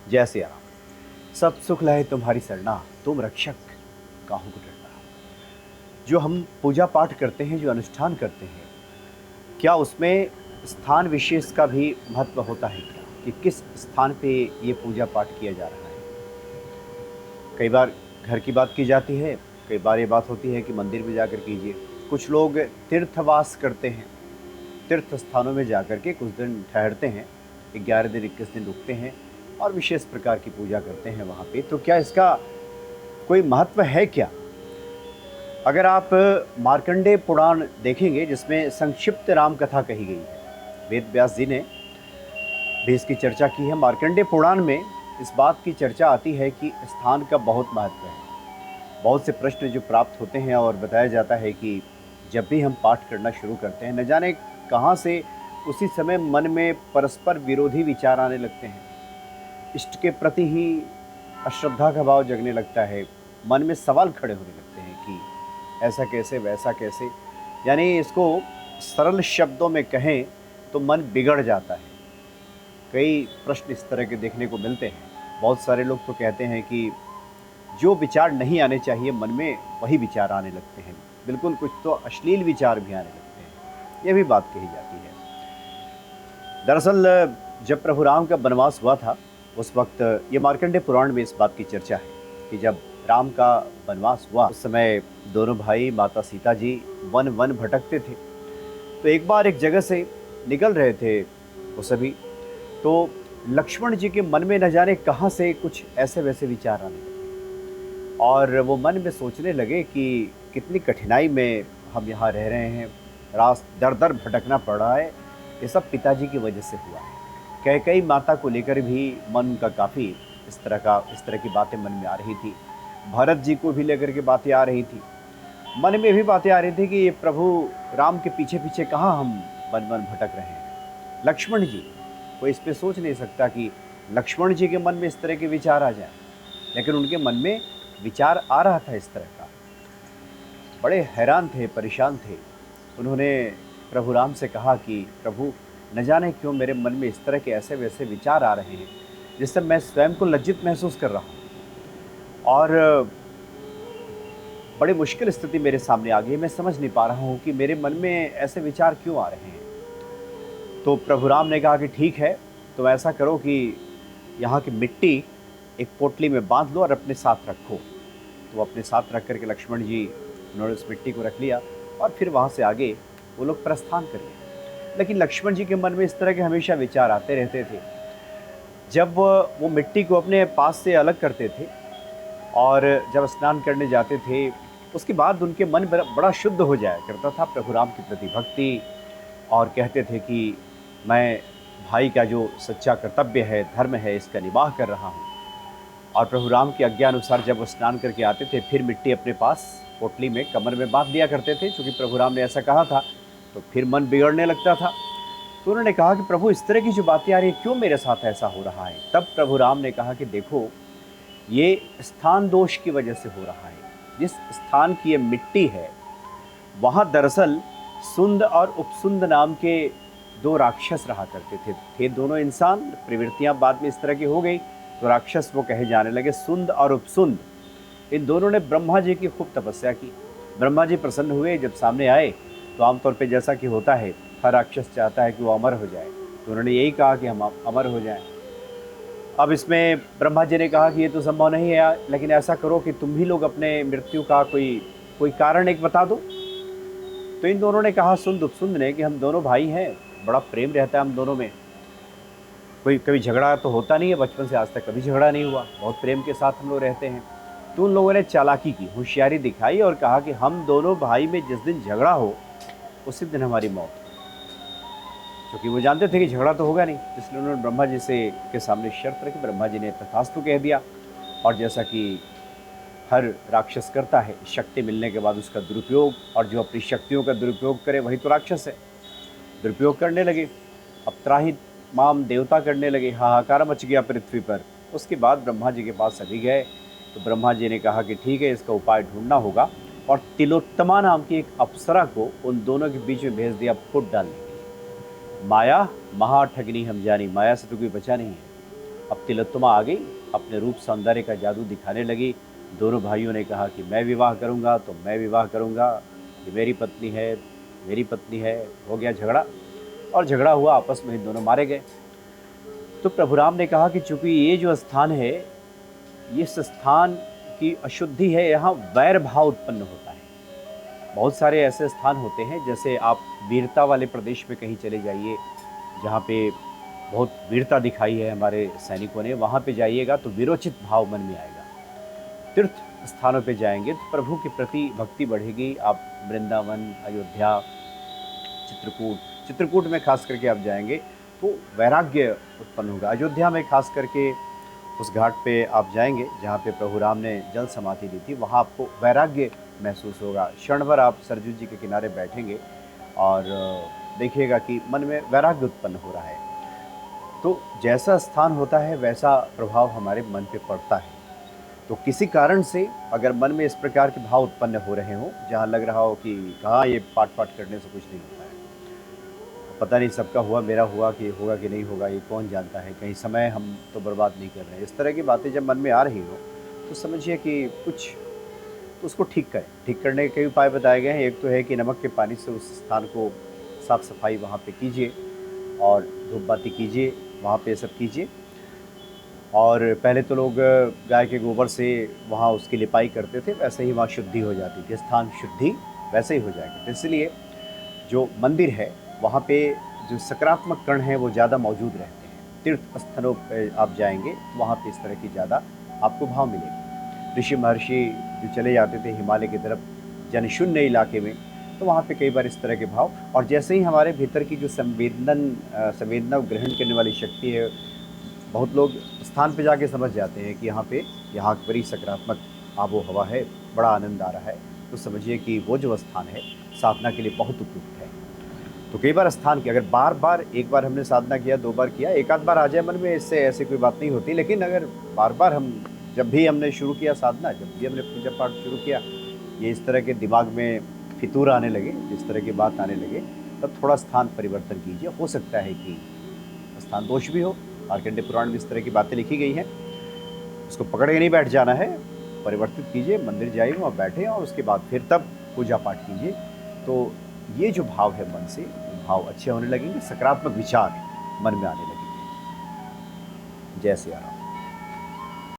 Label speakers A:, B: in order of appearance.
A: जय सिया राम। सब सुख लहे तुम्हारी सरना, तुम रक्षक काहू को डरना। जो हम पूजा पाठ करते हैं, जो अनुष्ठान करते हैं, क्या उसमें स्थान विशेष का भी महत्व होता है क्या, कि किस स्थान पे ये पूजा पाठ किया जा रहा है। कई बार घर की बात की जाती है, कई बार ये बात होती है कि मंदिर में जाकर कीजिए। कुछ लोग तीर्थवास करते हैं, तीर्थ स्थानों में जाकर के कुछ दिन ठहरते हैं, 11 दिन 21 दिन रुकते हैं और विशेष प्रकार की पूजा करते हैं वहाँ पे। तो क्या इसका कोई महत्व है क्या? अगर आप मार्कंडेय पुराण देखेंगे, जिसमें संक्षिप्त राम कथा कही गई है, वेद व्यास जी ने भी इसकी चर्चा की है। मार्कंडेय पुराण में इस बात की चर्चा आती है कि स्थान का बहुत महत्व है। बहुत से प्रश्न जो प्राप्त होते हैं और बताया जाता है कि जब भी हम पाठ करना शुरू करते हैं, न जाने कहाँ से उसी समय मन में परस्पर विरोधी विचार आने लगते हैं। इष्ट के प्रति ही अश्रद्धा का भाव जगने लगता है, मन में सवाल खड़े होने लगते हैं कि ऐसा कैसे, वैसा कैसे। यानी इसको सरल शब्दों में कहें तो मन बिगड़ जाता है। कई प्रश्न इस तरह के देखने को मिलते हैं। बहुत सारे लोग तो कहते हैं कि जो विचार नहीं आने चाहिए मन में, वही विचार आने लगते हैं। बिल्कुल कुछ तो अश्लील विचार भी आने लगते हैं, यह भी बात कही जाती है। दरअसल जब प्रभु राम का वनवास हुआ था, उस वक्त ये मार्कंडेय पुराण में इस बात की चर्चा है कि जब राम का वनवास हुआ, उस समय दोनों भाई माता सीता जी वन वन भटकते थे। तो एक बार एक जगह से निकल रहे थे वो सभी, तो लक्ष्मण जी के मन में न जाने कहाँ से कुछ ऐसे वैसे विचार आने लगे और वो मन में सोचने लगे कि कितनी कठिनाई में हम यहाँ रह रहे हैं, दर दर भटकना पड़ रहा है। ये सब पिताजी की वजह से हुआ है। कैकेयी माता को लेकर भी मन का काफ़ी इस तरह की बातें मन में आ रही थी। भरत जी को भी लेकर के बातें आ रही थी। मन में भी बातें आ रही थी कि ये प्रभु राम के पीछे पीछे कहाँ हम वन वन भटक रहे हैं। लक्ष्मण जी, कोई इस पर सोच नहीं सकता कि लक्ष्मण जी के मन में इस तरह के विचार आ जाएं, लेकिन उनके मन में विचार आ रहा था इस तरह का। बड़े हैरान थे, परेशान थे। उन्होंने प्रभु राम से कहा कि प्रभु, न जाने क्यों मेरे मन में इस तरह के ऐसे वैसे विचार आ रहे हैं जिससे मैं स्वयं को लज्जित महसूस कर रहा हूँ और बड़ी मुश्किल स्थिति मेरे सामने आ गई है। मैं समझ नहीं पा रहा हूँ कि मेरे मन में ऐसे विचार क्यों आ रहे हैं। तो प्रभु राम ने कहा कि ठीक है, तुम ऐसा करो कि यहाँ की मिट्टी एक पोटली में बांध लो और अपने साथ रखो। तो अपने साथ रख करके लक्ष्मण जी, उन्होंने उस मिट्टी को रख लिया और फिर वहाँ से आगे वो लोग प्रस्थान कर लिए। लेकिन लक्ष्मण जी के मन में इस तरह के हमेशा विचार आते रहते थे। जब वो मिट्टी को अपने पास से अलग करते थे और जब स्नान करने जाते थे, उसके बाद उनके मन बड़ा शुद्ध हो जाया करता था प्रभु राम के प्रति भक्ति, और कहते थे कि मैं भाई का जो सच्चा कर्तव्य है, धर्म है, इसका निर्वाह कर रहा हूँ। और प्रभु राम की आज्ञा अनुसार जब वो स्नान करके आते थे, फिर मिट्टी अपने पास पोटली में कमर में बांध दिया करते थे, क्योंकि प्रभु राम ने ऐसा कहा था। तो फिर मन बिगड़ने लगता था। तो उन्होंने कहा कि प्रभु, इस तरह की जो बातें आ रही है, क्यों मेरे साथ ऐसा हो रहा है। तब प्रभु राम ने कहा कि देखो, ये स्थान दोष की वजह से हो रहा है। जिस स्थान की ये मिट्टी है, वहाँ दरअसल सुंद और उपसुंद नाम के दो राक्षस रहा करते थे दोनों इंसान। प्रवृत्तियाँ बाद में इस तरह की हो गई तो राक्षस वो कहे जाने लगे, सुंद और उपसुंद। इन दोनों ने ब्रह्मा जी की खूब तपस्या की। ब्रह्मा जी प्रसन्न हुए, जब सामने आए तो आमतौर पे जैसा कि होता है, हर राक्षस चाहता है कि वो अमर हो जाए। तो उन्होंने यही कहा कि हम अमर हो जाएं। अब इसमें ब्रह्मा जी ने कहा कि ये तो संभव नहीं है, लेकिन ऐसा करो कि तुम भी लोग अपने मृत्यु का कोई कारण एक बता दो। तो इन दोनों ने कहा, सुंद उपसुंद ने, कि हम दोनों भाई हैं, बड़ा प्रेम रहता है हम दोनों में, कोई कभी झगड़ा तो होता नहीं है, बचपन से आज तक कभी झगड़ा नहीं हुआ, बहुत प्रेम के साथ हम लोग रहते हैं। तो उन लोगों ने चालाकी की, होशियारी दिखाई और कहा कि हम दोनों भाई में जिस दिन झगड़ा हो उसी दिन हमारी मौत हो। क्योंकि वो जानते थे कि झगड़ा तो होगा नहीं, इसलिए उन्होंने ब्रह्मा जी के सामने शर्त रखी। ब्रह्मा जी ने तथास्तु कह दिया। और जैसा कि हर राक्षस करता है, शक्ति मिलने के बाद उसका दुरुपयोग, और जो अपनी शक्तियों का दुरुपयोग करे वही तो राक्षस है। दुरुपयोग करने लगे, अब त्राहि माम देवता करने लगे, हाहाकार मच गया पृथ्वी पर। उसके बाद ब्रह्मा जी के पास सभी गए। तो ब्रह्मा जी ने कहा कि ठीक है, इसका उपाय ढूंढना होगा, और तिलोत्तमा नाम की एक अप्सरा को उन दोनों के बीच में भेज दिया फुट डालने के लिए। माया महाठगनी हम जानी, माया से तो कोई बचा नहीं है। अब तिलोत्तमा आ गई, अपने रूप सौंदर्य का जादू दिखाने लगी। दोनों भाइयों ने कहा कि मैं विवाह करूंगा तो मैं विवाह करूंगा, ये मेरी पत्नी है, मेरी पत्नी है। हो गया झगड़ा, और झगड़ा हुआ, आपस में दोनों मारे गए। तो प्रभु राम ने कहा कि चूंकि ये जो स्थान है, ये इस स्थान की अशुद्धि है, यहाँ वैर भाव उत्पन्न होता है। बहुत सारे ऐसे स्थान होते हैं, जैसे आप वीरता वाले प्रदेश में कहीं चले जाइए, जहाँ पे बहुत वीरता दिखाई है हमारे सैनिकों ने, वहाँ पे जाइएगा तो विरोचित भाव मन में आएगा। तीर्थ स्थानों पे जाएंगे तो प्रभु के प्रति भक्ति बढ़ेगी। आप वृंदावन, अयोध्या, चित्रकूट में खास करके आप जाएंगे तो वैराग्य उत्पन्न होगा। अयोध्या में खास करके उस घाट पे आप जाएंगे जहाँ पे प्रभु राम ने जल समाधि ली थी, वहाँ आपको वैराग्य महसूस होगा। क्षण भर आप सरजू जी के किनारे बैठेंगे और देखिएगा कि मन में वैराग्य उत्पन्न हो रहा है। तो जैसा स्थान होता है वैसा प्रभाव हमारे मन पे पड़ता है। तो किसी कारण से अगर मन में इस प्रकार के भाव उत्पन्न हो रहे हों, जहाँ लग रहा हो कि कहाँ ये पाठ करने से कुछ नहीं होता है, पता नहीं सबका हुआ, मेरा हुआ कि होगा कि नहीं होगा, ये कौन जानता है, कहीं समय हम तो बर्बाद नहीं कर रहे हैं, इस तरह की बातें जब मन में आ रही हो तो समझिए कि कुछ तो उसको ठीक करें। ठीक करने के कई उपाय बताए गए हैं। एक तो है कि नमक के पानी से उस स्थान को साफ़ सफाई वहाँ पे कीजिए और धूप बाती कीजिए, वहाँ पे सब कीजिए। और पहले तो लोग गाय के गोबर से वहाँ उसकी लिपाई करते थे, वैसे ही वहाँ शुद्धि हो जाती थी, स्थान शुद्धि वैसे ही हो जाएगी। तो इसलिए जो मंदिर है वहाँ पे जो सकारात्मक कण हैं वो ज़्यादा मौजूद रहते हैं। तीर्थ स्थलों पे आप जाएंगे वहाँ पे इस तरह की ज़्यादा आपको भाव मिलेगी। ऋषि महर्षि जो चले जाते थे हिमालय की तरफ जनशून्य इलाके में, तो वहाँ पे कई बार इस तरह के भाव, और जैसे ही हमारे भीतर की जो संवेदना ग्रहण करने वाली शक्ति है, बहुत लोग स्थान पे जाके समझ जाते हैं कि यहाँ बड़ी सकारात्मक आबो हवा है, बड़ा आनंद आ रहा है, तो समझिए कि वो जो स्थान है साधना के लिए बहुत उपयुक्त है। तो कई बार स्थान की अगर बार बार, एक बार हमने साधना किया, 2 बार किया, एक आध बार आ जाए मन में, इससे ऐसी कोई बात नहीं होती। लेकिन अगर बार बार जब भी हमने शुरू किया साधना, जब भी हमने पूजा पाठ शुरू किया, ये इस तरह के दिमाग में फितूर आने लगे, इस तरह की बात आने लगे, तब थोड़ा स्थान परिवर्तन कीजिए। हो सकता है कि स्थान दोष भी हो। मार्कंडेय पुराण में इस तरह की बातें लिखी गई हैं, उसको पकड़ के नहीं बैठ जाना है, परिवर्तित कीजिए, मंदिर जाइए, वहाँ बैठे और उसके बाद फिर तब पूजा पाठ कीजिए। तो ये जो भाव है मन से, भाव अच्छे होने लगेंगे, सकारात्मक विचार मन में आने लगेंगे। जय सिया राम।